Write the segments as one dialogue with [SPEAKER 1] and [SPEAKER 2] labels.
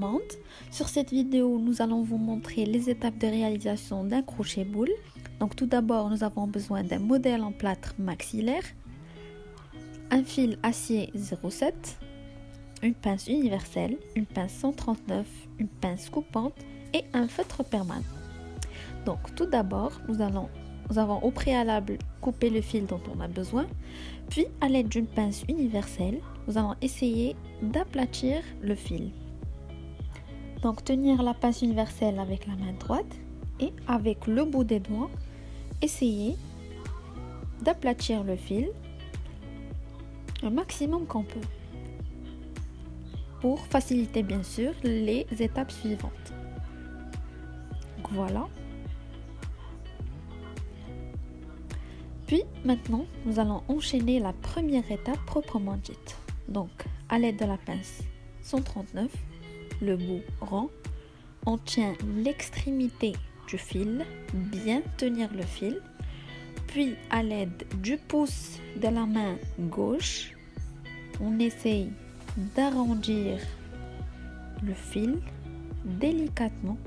[SPEAKER 1] monde. Sur cette vidéo, nous allons vous montrer les étapes de réalisation d'un crochet boule. Donc tout d'abord, nous avons besoin d'un modèle en plâtre maxillaire, un fil acier 0,7, une pince universelle, une pince 139, une pince coupante et un feutre permanent. Donc tout d'abord, nous avons au préalable coupé le fil dont on a besoin, puis à l'aide d'une pince universelle, nous allons essayer d'aplatir le fil. Donc tenir la pince universelle avec la main droite et avec le bout des doigts, essayer d'aplatir le fil le maximum qu'on peut pour faciliter bien sûr les étapes suivantes. Donc voilà. Puis maintenant, nous allons enchaîner la première étape proprement dite. Donc, à l'aide de la pince 139, le bout rond, on tient l'extrémité du fil, bien tenir le fil. Puis, à l'aide du pouce de la main gauche, on essaye d'arrondir le fil délicatement,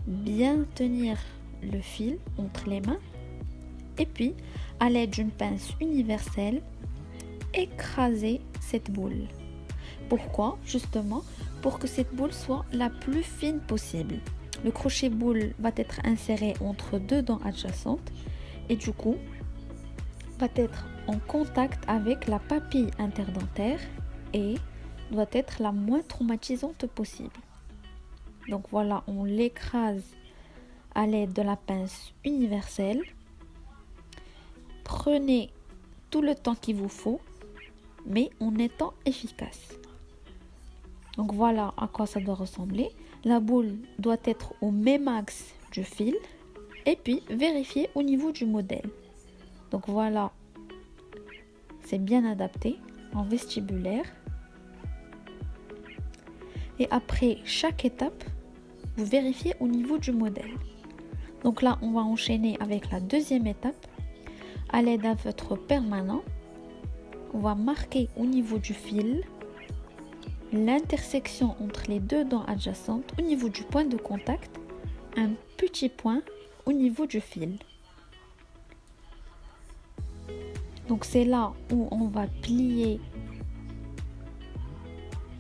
[SPEAKER 1] bien tenir le fil entre les mains et puis à l'aide d'une pince universelle écraser cette boule. Pourquoi? Justement pour que cette boule soit la plus fine possible. Le crochet boule va être inséré entre deux dents adjacentes et du coup va être en contact avec la papille interdentaire et doit être la moins traumatisante possible. Donc voilà, on l'écrase à l'aide de la pince universelle. Prenez tout le temps qu'il vous faut, mais en étant efficace. Donc voilà à quoi ça doit ressembler. La boule doit être au même axe du fil et puis vérifier au niveau du modèle. Donc voilà, c'est bien adapté en vestibulaire. Et après chaque étape, vous vérifiez au niveau du modèle. Donc là, on va enchaîner avec la deuxième étape. À l'aide d'un feutre permanent, on va marquer au niveau du fil l'intersection entre les deux dents adjacentes au niveau du point de contact, un petit point au niveau du fil. Donc c'est là où on va plier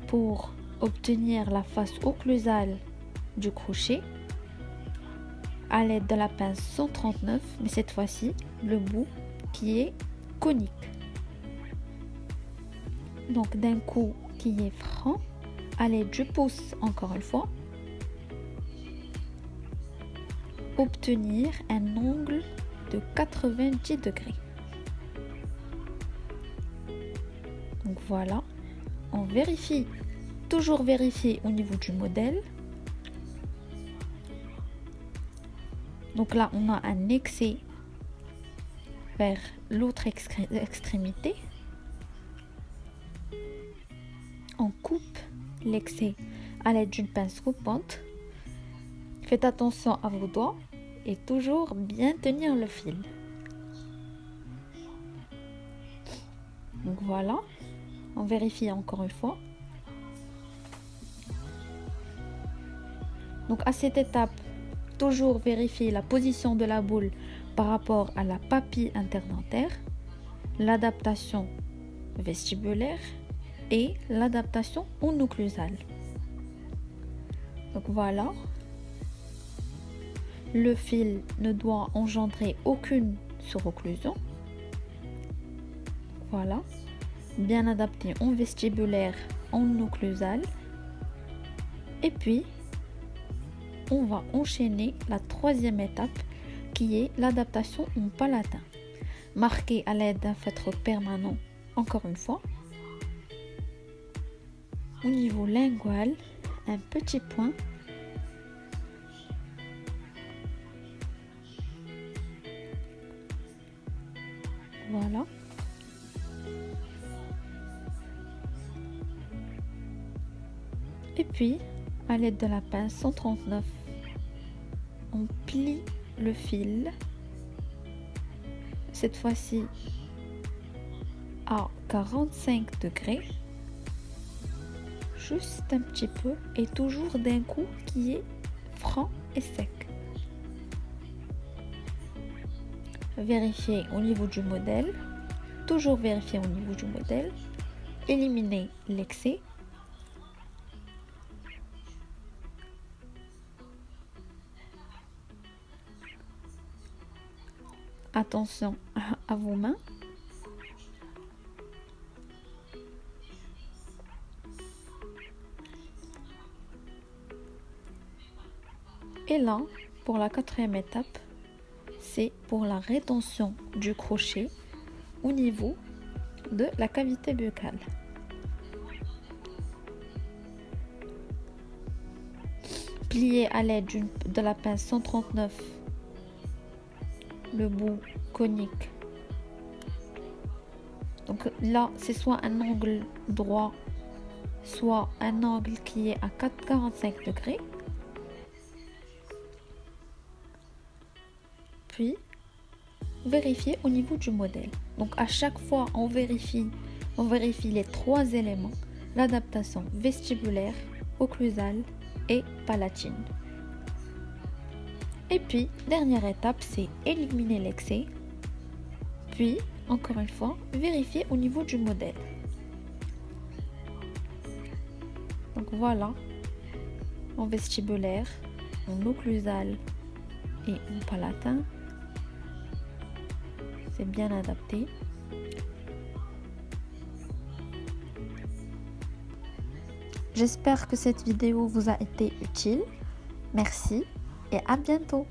[SPEAKER 1] pour obtenir la face occlusale du crochet à l'aide de la pince 139, mais cette fois-ci le bout qui est conique. Donc d'un coup qui est franc, à l'aide du pouce encore une fois, obtenir un angle de 90 degrés. Donc voilà, on vérifie, toujours vérifier au niveau du modèle. Donc là, on a un excès vers l'autre extrémité. On coupe l'excès à l'aide d'une pince coupante. Faites attention à vos doigts et toujours bien tenir le fil. Donc voilà, on vérifie encore une fois. Donc à cette étape, toujours vérifier la position de la boule par rapport à la papille interdentaire, l'adaptation vestibulaire et l'adaptation occlusale. Donc voilà, le fil ne doit engendrer aucune surocclusion. Voilà, bien adapté en vestibulaire, en occlusale. Et puis on va enchaîner la troisième étape qui est l'adaptation en palatin. Marqué à l'aide d'un feutre permanent, encore une fois. Au niveau lingual, un petit point. Voilà. Et puis, à l'aide de la pince 139, on plie le fil, cette fois-ci à 45 degrés, juste un petit peu et toujours d'un coup qui est franc et sec. Vérifiez au niveau du modèle, toujours vérifier au niveau du modèle, éliminer l'excès. Attention à vos mains. Et là, pour la quatrième étape, c'est pour la rétention du crochet au niveau de la cavité buccale. Pliez à l'aide de la pince 139 le bout conique. Donc là, c'est soit un angle droit, soit un angle qui est à 45 degrés. Puis, vérifiez au niveau du modèle. Donc à chaque fois, on vérifie les trois éléments, l'adaptation vestibulaire, occlusale et palatine. Et puis, dernière étape, c'est éliminer l'excès. Puis, encore une fois, vérifier au niveau du modèle. Donc voilà, en vestibulaire, en occlusal et en palatin. C'est bien adapté. J'espère que cette vidéo vous a été utile. Merci et à bientôt.